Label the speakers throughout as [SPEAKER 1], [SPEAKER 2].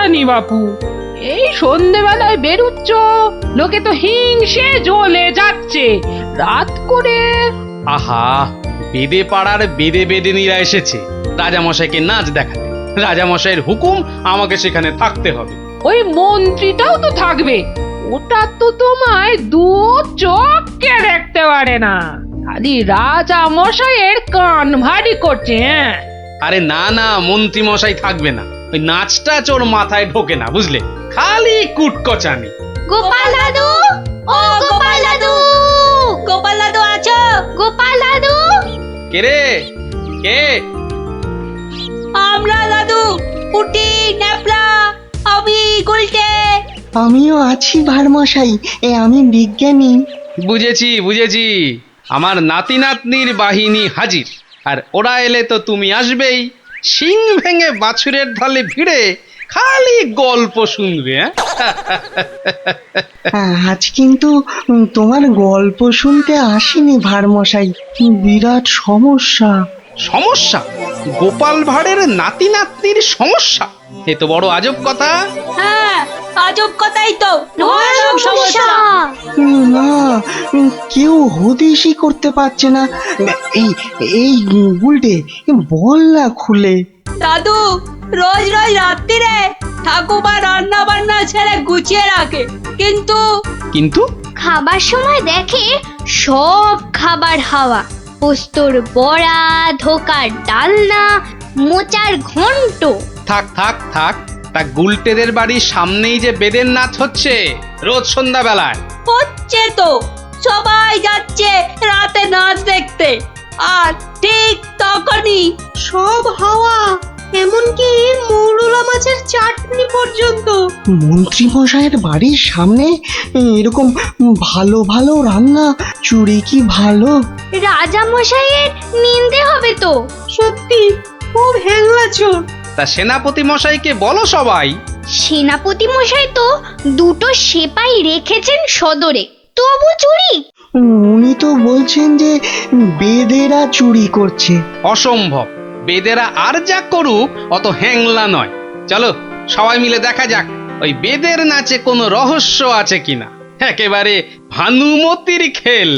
[SPEAKER 1] জানি বাপু, এই সন্ধেবেলায় বেরুচ্ছ, লোকে তো হিংসে জ্বলে যাচ্ছে রাত করে।
[SPEAKER 2] আহা, বেদে পাড়ার বেদে বেদেনীরা এসেছে রাজামশাইকে নাচ দেখাতে। রাজামশাইয়ের হুকুম, আমাকে সেখানে থাকতে হবে।
[SPEAKER 1] ওই মন্ত্রীটাও তো থাকবে, ওটা তো তোমায় দু চোখকে দেখতে পারে না, খালি রাজা মশাইয়ের কান ভারী করছে। হ্যাঁ,
[SPEAKER 2] আরে না না, মন্ত্রী মশাই থাকবে না, ওই নাচটা ওর মাথায় ঢোকে না, বুঝলে, খালি কুটকচানি।
[SPEAKER 3] গোপাল দাদু, ও গোপাল দাদু, গোপাল দাদু আছো? গোপাল দাদু,
[SPEAKER 2] কে রে, কে?
[SPEAKER 3] আমরা দাদু, পুটি, ন্যাপলা, আমি গুলটে।
[SPEAKER 4] আমিও আছি ভারমশাই, আমি বিজ্ঞানী।
[SPEAKER 2] বুঝেছি বুঝেছি, আমার নাতি নাতনির বাহিনী হাজির, আর ওরা এলে তো তুমি আসবেই, শিং ভেঙে বাছুরের ঢালে ভিড়ে খালি গল্প শুনবে।
[SPEAKER 4] আজ কিন্তু তোমার গল্প শুনতে আসিনি ভারমশাই, বিরাট সমস্যা।
[SPEAKER 2] সমস্যা? গোপাল ভাঁড়ের নাতি নাতনির সমস্যা? এ তো বড় আজব কথা।
[SPEAKER 3] হ্যাঁ, আজব কথাই তো, ভয়ানক সমস্যা।
[SPEAKER 4] না, কেউ হদিশই করতে পারছে না। এই এই উল্টে বল না খুলে।
[SPEAKER 3] দাদু রোজ রোজ রাত্রিরে ঠাকুমা রান্না বান্না ছেড়ে গুছিয়ে রাখে, কিন্তু
[SPEAKER 2] কিন্তু
[SPEAKER 5] খাবার সময় দেখে সব খাবার হাওয়া, পোস্তর বড়া, ধোকার ডালনা, মোচার ঘন্ট।
[SPEAKER 2] থাক থাক থাক, তা গুলটেদের বাড়ির সামনেই যে বেদের নাচ হচ্ছে রোজ সন্ধ্যাবেলায়।
[SPEAKER 3] হচ্ছে তো, সবাই যাচ্ছে রাতে নাচ দেখতে, আর ঠিক তখনই সব হাওয়া, এমনকি মৌরলা মাছের চাটনি পর্যন্ত।
[SPEAKER 4] মন্ত্রী মশাইয়ের বাড়ির সামনে এরকম ভালো ভালো রান্না, চুরি কি ভালো?
[SPEAKER 5] রাজা মশাইয়ের নিন্দে হবে তো।
[SPEAKER 3] সত্যি খুব হ্যাংলা চোর।
[SPEAKER 2] তা সেনাপতি মশাইকে বলো সবাই।
[SPEAKER 5] সেনাপতি মশাই তো দুটো সেপাই রেখেছেন সদরে, তবু চুরি।
[SPEAKER 4] উনি তো বলছেন যে বেদেরা চুরি করছে।
[SPEAKER 2] অসম্ভব, বেদেরা আর যা করুক অত হ্যাংলা নয়। চলো সবাই মিলে দেখা যাক ওই বেদের নাচে কোনো রহস্য আছে কিনা। একেবারে ভানুমতির খেল।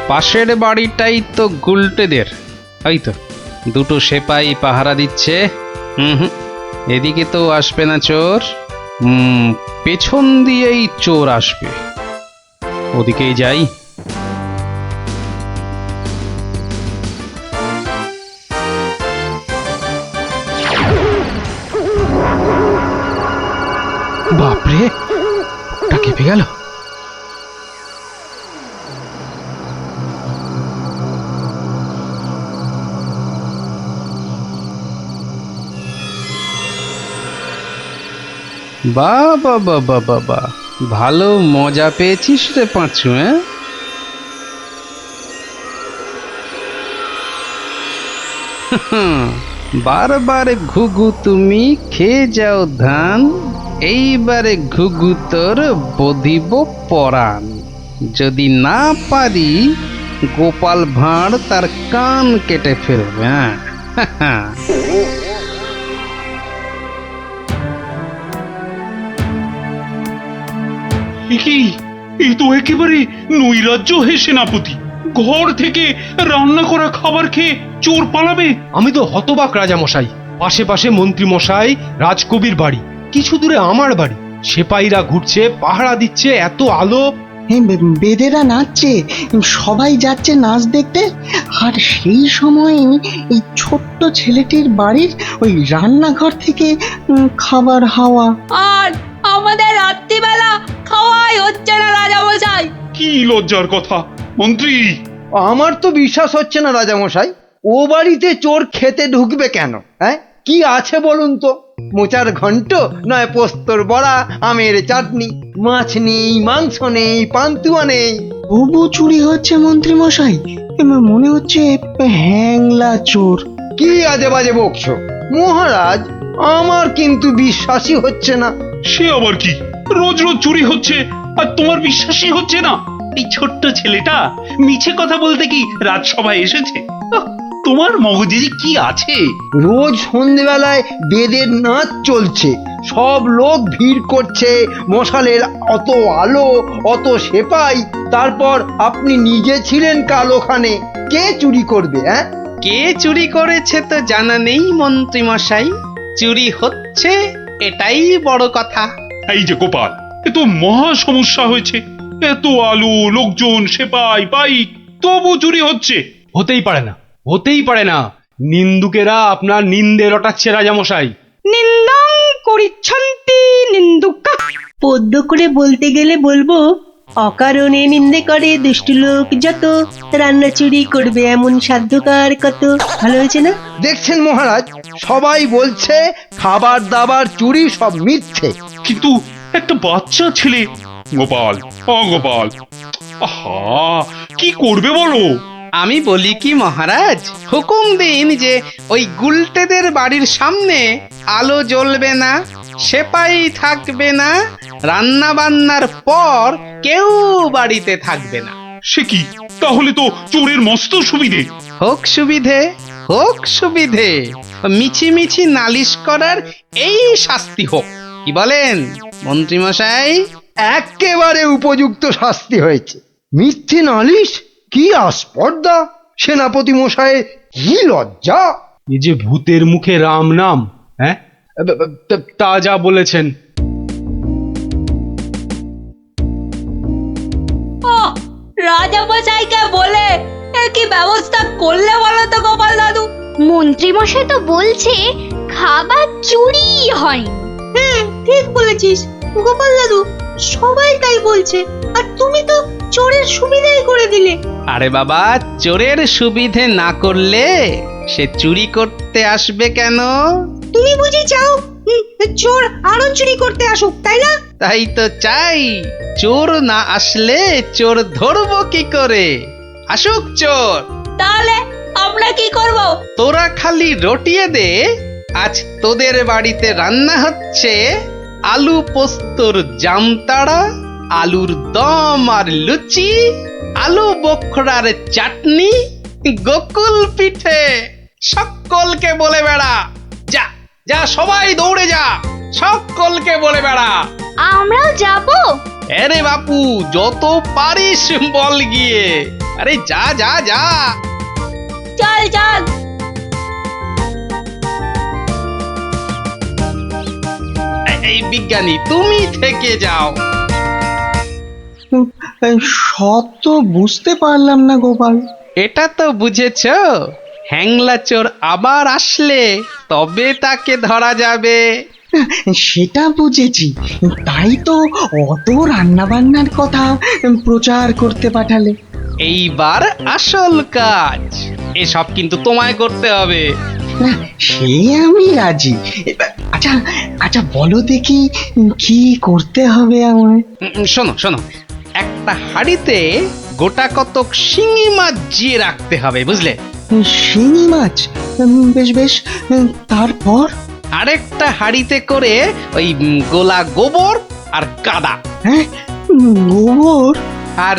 [SPEAKER 2] পাশের বাড়িটাই তো গুলটেদের, ওই তো দুটো সেপাই পাহারা দিচ্ছে। এদিকে তো আসবে না চোর, পেছন দিয়েই চোর আসবে, ওদিকেই যাই। বাপরে, ওটা কেঁপে গেল। বাবা বাবা বাবা, ভালো মজা পেয়েছিস রে পাঁচু। বারবার ঘুঘু তুমি খেয়ে যাও ধান, এইবারে ঘুঘু তোর বধিব পরাণ। যদি না পারি গোপাল ভাঁড় তার কান কেটে ফেলবে।
[SPEAKER 6] কি এই তো একেবারে নৈরাজ্য হে সেনাপতি। ঘর থেকে রান্না করা খাবার খেয়ে চোর পালাবে?
[SPEAKER 7] আমি তো হতবাক রাজামশাই। পাশে পাশে মন্ত্রী মশাই, রাজকবির বাড়ি, কিছু দূরে আমার বাড়ি। সেপাইরা ঘুরছে, পাহারা দিচ্ছে, এত আলো।
[SPEAKER 4] বেদেরা নাচছে, সবাই যাচ্ছে নাচ দেখতে। আর সেই সময় এই ছোট্ট ছেলেটির বাড়ির ওই রান্নাঘর থেকে খাবার হাওয়া।
[SPEAKER 3] আর আমাদের রাত্রিবেলা খাওয়াই হচ্ছে না রাজামশাই।
[SPEAKER 6] কি লজ্জার কথা মন্ত্রী।
[SPEAKER 8] আমার তো বিশ্বাস হচ্ছে না রাজামশাই, ও বাড়িতে চোর খেতে ঢুকবে কেন? হ্যাঁ, কি আছে বলুন তো? মোচার ঘন্ট, নয় পোস্তর বড়া, আমের চাটনি, মাছ নেই, মাংস নেই, পান্তুয়া নেই।
[SPEAKER 4] তবু চুরি হচ্ছে মন্ত্রী মশাই। মনে হচ্ছে হ্যাংলা চোর।
[SPEAKER 8] কি আজে বাজে বকছো মহারাজ, আমার কিন্তু বিশ্বাসই হচ্ছে না।
[SPEAKER 6] সে আবার কি? রোজ রোজ চুরি হচ্ছে আর তোমার বিশ্বাসই হচ্ছে না? এই ছোট্ট ছেলেটা মিছে কথা বলতে কি রাজসভায় এসেছে? তোমার মগজে যে কি আছে?
[SPEAKER 8] রোজ সন্ধ্যেবেলায় বেদের নাচ চলছে, সব লোক ভিড় করছে, মশালের অত আলো, অত সেপাই, তারপর আপনি নিজে ছিলেন কাল ওখানে। কে চুরি করবে? হ্যাঁ,
[SPEAKER 2] কে চুরি করেছে তো জানা নেই মন্ত্রী মশাই, চুরি হচ্ছে এটাই বড় কথা।
[SPEAKER 6] এই যে গোপাল, এ তো মহা সমস্যা হয়েছে। এত আলো, লোকজন, সেপাই, বাইক, তবু চুরি হচ্ছে।
[SPEAKER 7] হতেই পারে না, হতেই পারে না। নিন্দুকেরা আপনার নিন্দে রটাচ্ছে রাজামশাই।
[SPEAKER 3] নিন্দং করিচ্ছন্তি নিন্দুকা।
[SPEAKER 9] পদ্য করে বলতে গেলে বলবো, অকারণে নিন্দে করে দুষ্টু লোক যত, রান্না চুরি করবে এমন সাধ্যকার কত। ভালো হয়েছে না?
[SPEAKER 8] দেখছেন মহারাজ, সবাই বলছে খাবার দাবার চুরি সব মিথ্যে।
[SPEAKER 6] কিন্তু একটা বাচ্চা ছেলে। গোপাল, গোপাল, আহা, কি করবে বলো?
[SPEAKER 2] আমি বলি কি মহারাজ, হুকুম দিন যে ওই গুলটেদের বাড়ির সামনে আলো জ্বলবে না, সেপাই থাকবে না, রান্না বান্নার পর কেউ বাড়িতে থাকবে না।
[SPEAKER 6] সে কি? তাহলে তো চোরের মস্ত সুবিধে।
[SPEAKER 2] হোক সুবিধে, হোক সুবিধে, মিছি মিছি নালিশ করার এই শাস্তি হোক। কি বলেন মন্ত্রী মশাই?
[SPEAKER 8] একেবারে উপযুক্ত শাস্তি হয়েছে। মিথ্যে নালিশ, কি আস্পর্ধা! সেনাপতি মশাইয়ের কি লজ্জা!
[SPEAKER 7] এই যে ভূতের মুখে রাম নাম, হ্যাঁ, তা যা বলেছেন।
[SPEAKER 3] রাজামশাইকে বলে এর কি ব্যবস্থা করলে বলো তো গোপাল দাদু?
[SPEAKER 5] মন্ত্রী মশাই তো বলছে খাবার চুরি হয়।
[SPEAKER 9] হ্যাঁ, ঠিক বলেছিস গোপাল দাদু, সবাই তাই বলছে। আর তুমি তো চোরের সুবিধাই করে দিলে।
[SPEAKER 2] আরে বাবা, চোরের সুবিধে না করলে সে চুরি করতে আসবে কেন?
[SPEAKER 9] তুমি বুঝি চাও চোর আরো চুরি করতে আসুক, তাই না?
[SPEAKER 2] তাই তো চাই। চোর না আসলে চোর ধরবো কি করে? আসুক চোর।
[SPEAKER 3] তাহলে আমরা কি করব?
[SPEAKER 2] তোরা খালি রটিয়ে দে, আজ তোদের বাড়িতে রান্না হচ্ছে আলু পোস্তর জামতাড়া, আলুর দম আর লুচি, আলু বোখরার চাটনি, গোকুল পিঠে। সকলকে বলে বেড়া, যা যা, সবাই দৌড়ে যা, সকলকে বলে বেড়া।
[SPEAKER 5] আমরাও যাবো?
[SPEAKER 2] আরে বাপু, যত পারিস বল গিয়ে। আরে যা যা যা।
[SPEAKER 3] চল চল।
[SPEAKER 2] এই বিজ্ঞানী, তুমি থেকে যাও।
[SPEAKER 4] সব তো বুঝতে পারলাম না গোপাল।
[SPEAKER 2] এটা তো বুঝেছ, হ্যাংলা চোর আবার আসলে তবে তাকে ধরা যাবে।
[SPEAKER 4] সেটা বুঝেছি, তাই তো অত রান্না বান্নার কথা প্রচার করতে পাঠালে।
[SPEAKER 2] এইবার আসল কাজ, এসব কিন্তু তোমায় করতে হবে।
[SPEAKER 4] না, সে আমি রাজি। আচ্ছা আচ্ছা, বলো দেখি কি করতে হবে আমায়।
[SPEAKER 2] শোনো শোনো, একটা হাঁড়িতে গোটা কতক শিঙি মাছ জিয়ে রাখতে হবে, বুঝলে?
[SPEAKER 4] শিঙি মাছ? বেশ বেশ, তারপর?
[SPEAKER 2] আরেকটা হাঁড়িতে করে ওই গোলা গোবর আর কাদা।
[SPEAKER 4] হ্যাঁ, গোবর
[SPEAKER 2] আর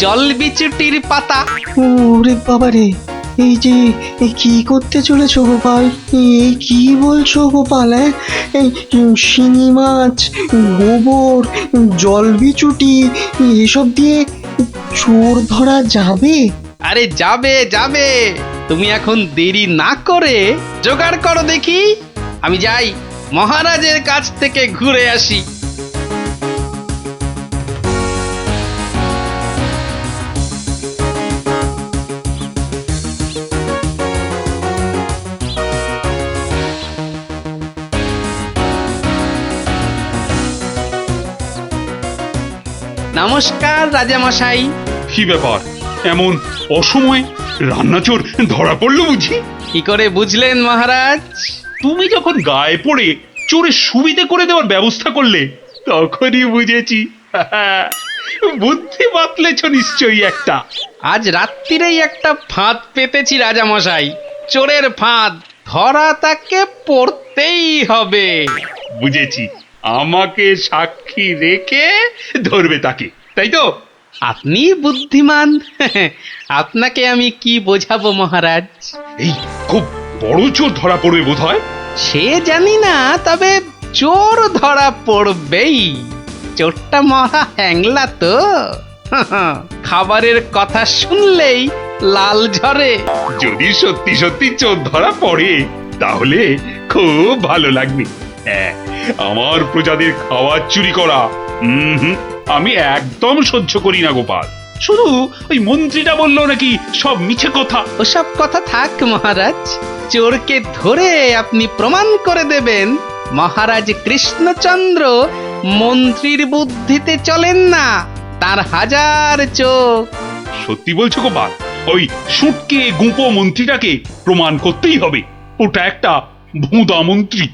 [SPEAKER 2] জল বিচুটির পাতা।
[SPEAKER 4] ওরে বাবারে, এই যে কি করতে চলেছো গোপাল? এই কি বলছো গোপাল? এই শিঙি মাছ, গোবর, জলবিচুটি এসব দিয়ে চোর ধরা যাবে?
[SPEAKER 2] আরে যাবে যাবে, তুমি এখন দেরি না করে জোগাড় করো দেখি। আমি যাই মহারাজের কাছ থেকে ঘুরে আসি। নমস্কার রাজামশাই।
[SPEAKER 6] কি ব্যাপার, এমন অসময়ে রান্নাচোর ধরা পড়লো বুঝি?
[SPEAKER 2] কি করে বুঝলেন মহারাজ?
[SPEAKER 6] তুমি যখন গায়ে পড়ে চোরের সুবিধে করে দেওয়ার ব্যবস্থা করলে তখনই বুঝেছি। বুদ্ধি বাতলেছ নিশ্চয়ই একটা।
[SPEAKER 2] আজ রাত্রিরেই একটা ফাঁদ পেতেছি রাজামশাই, চোরের ফাঁদ। ধরা তাকে পড়তেই হবে।
[SPEAKER 6] বুঝেছি, আমাকে সাক্ষী রেখে ধরবে তাকে, তাই তো?
[SPEAKER 2] আপনি বুদ্ধিমান। আপনাকে আমি কি বোঝাবো মহারাজ?
[SPEAKER 6] এই খুব বড় চোর ধরা পড়বে বোধ হয়।
[SPEAKER 2] সে জানি না, তবে চোর ধরা পড়বেই। চোরটা মহা হ্যাংলা তো। খাবারের কথা শুনলেই লাল ঝরে।
[SPEAKER 6] যদি সত্যি সত্যি চোর ধরা পড়ে তাহলে খুব ভালো লাগবে। হ্যাঁ, আমার প্রজাদের খাবার চুরি করা আমি একদম সহ্য করি না গোপাল। শুধু ওই মন্ত্রীটা বললো নাকি সব মিছে কথা।
[SPEAKER 2] ওসব কথা থাক মহারাজ, চোরকে ধরে আপনি প্রমাণ করে দেবেন মহারাজ কৃষ্ণচন্দ্র মন্ত্রীর বুদ্ধিতে চলেন না, তার হাজার চোখ।
[SPEAKER 6] সত্যি বলছো গোপাল? ওই সুটকে গুঁপো মন্ত্রীটাকে প্রমাণ করতেই হবে ওটা একটা ভুঁদা মন্ত্রী।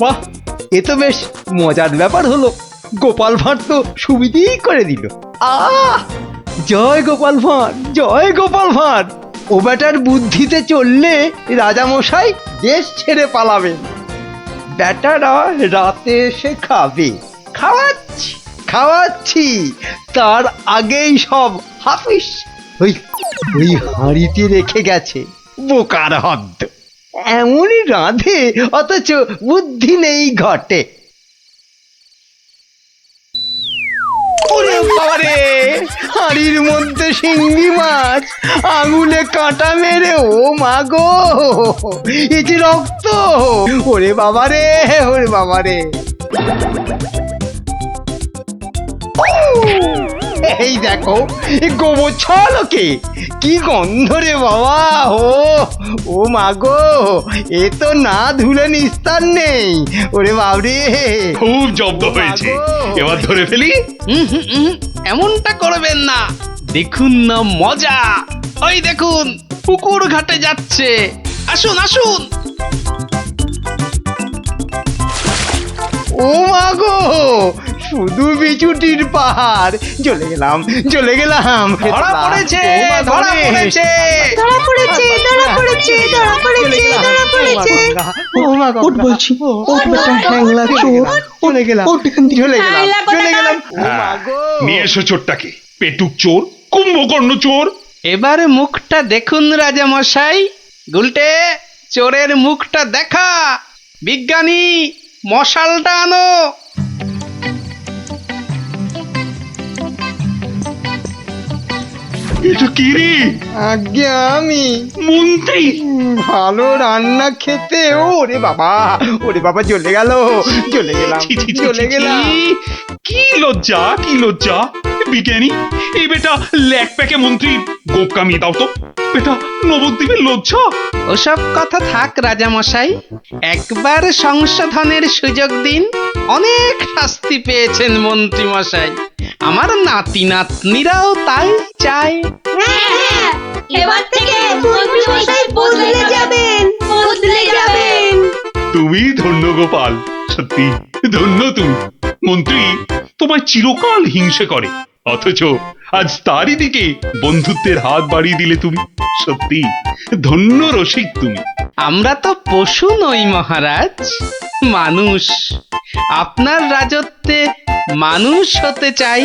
[SPEAKER 8] বাহ, এ তো বেশ মজার ব্যাপার হলো। গোপাল ভাঁড় তো সুবিধেই করে দিল। জয় গোপাল ভাঁড়, জয় গোপাল ভাঁড়। ও বেটার বুদ্ধিতে চললে রাজামশাই দেশ ছেড়ে পালাবেন। বেটারা রাতে এসে খাবে। খাওয়াচ্ছি খাওয়াচ্ছি, তার আগেই সব হাফিস ওই ওই হাঁড়িতে রেখে গেছে। বোকার হদ্দ, এমনই রাঁধে অথচ বুদ্ধি নেই ঘটে। ওরে বাবারে, হাঁড়ির মধ্যে শিঙ্গি মাছ, আঙুলে কাঁটা মেরে, ও মা গো, এই যে রক্ত! ওরে বাবারে, ওরে বাবারে! এই দেখো, গোবর ছলকে কি গন্ধ রে বাবা! ও মা গো, এ তো না ধুলে নিস্তার নেই। ওরে বাবরে,
[SPEAKER 6] খুব জব্দ হয়েছে। এবার ধরে ফেলি।
[SPEAKER 2] এমনটা করবেন না, দেখুন না মজা। ওই দেখুন, পুকুর ঘাটে যাচ্ছে। আসুন আসুন।
[SPEAKER 8] ও মা গো, শুধু বিচুটির পাহাড়। চলে গেলাম, চলে গেলাম।
[SPEAKER 2] ধরা পড়েছে, ধরা পড়েছে।
[SPEAKER 5] ধরা পড়েছে, ধরা পড়েছে, ধরা পড়েছে, ধরা পড়েছে।
[SPEAKER 8] ও মা গো,
[SPEAKER 4] ওঠ বলছি, ওঠ বেটা হ্যাংলা চোর।
[SPEAKER 8] চলে গেলাম,
[SPEAKER 4] ওঠ এখান থেকে।
[SPEAKER 8] চলে গেলাম,
[SPEAKER 3] আইলা
[SPEAKER 8] চলে গেলাম। ও মা
[SPEAKER 6] হ্যাঁ,
[SPEAKER 8] গো।
[SPEAKER 6] নিয়ে এসো চোরটাকে। পেটুক চোর, কুম্ভকর্ণ চোর।
[SPEAKER 2] এবার মুখটা দেখুন রাজামশাই। গুলটে, চোরের মুখটা দেখা। বিজ্ঞানী, মশালটা আনো।
[SPEAKER 6] এটা কি রে?
[SPEAKER 8] আজ্ঞে আমি
[SPEAKER 6] মন্ত্রী!
[SPEAKER 8] ভালো রান্না খেতে ওরে বাবা চলে গেল, চলে গেলাম,
[SPEAKER 6] ছি, ছি, ছি,
[SPEAKER 8] চলে
[SPEAKER 6] ছি,
[SPEAKER 8] গেলাম।
[SPEAKER 6] ছি। কি লজ্জা, কি লজ্জা! বিজ্ঞানী, এই বেটা ল্যাক প্যাকে মন্ত্রী গোপ কামিয়ে দাও তো। বেটা নবদ্বীপের লজ্জা।
[SPEAKER 2] ওসব কথা থাক রাজামশাই, একবার সংশোধনের সুযোগ দিন। অনেক শাস্তি পেয়েছেন মন্ত্রী মশাই, আমার নাতি নাতনিরাও তাই চায়।
[SPEAKER 3] হ্যাঁ, এবার থেকে মন্ত্রী মশাই বদলে যাবেন।
[SPEAKER 6] তুমি ধন্য গোপাল, সত্যি ধন্য তুমি। মন্ত্রী তোমায় চিরকাল হিংসে করে, অথচ আজ তারই দিকে বন্ধুত্বের হাত বাড়িয়ে দিলে তুমি। সত্যি ধন্য রসিক তুমি।
[SPEAKER 2] আমরা তো পশু নই মহারাজ, মানুষ। আপনার রাজত্বে মানুষ হতে চাই।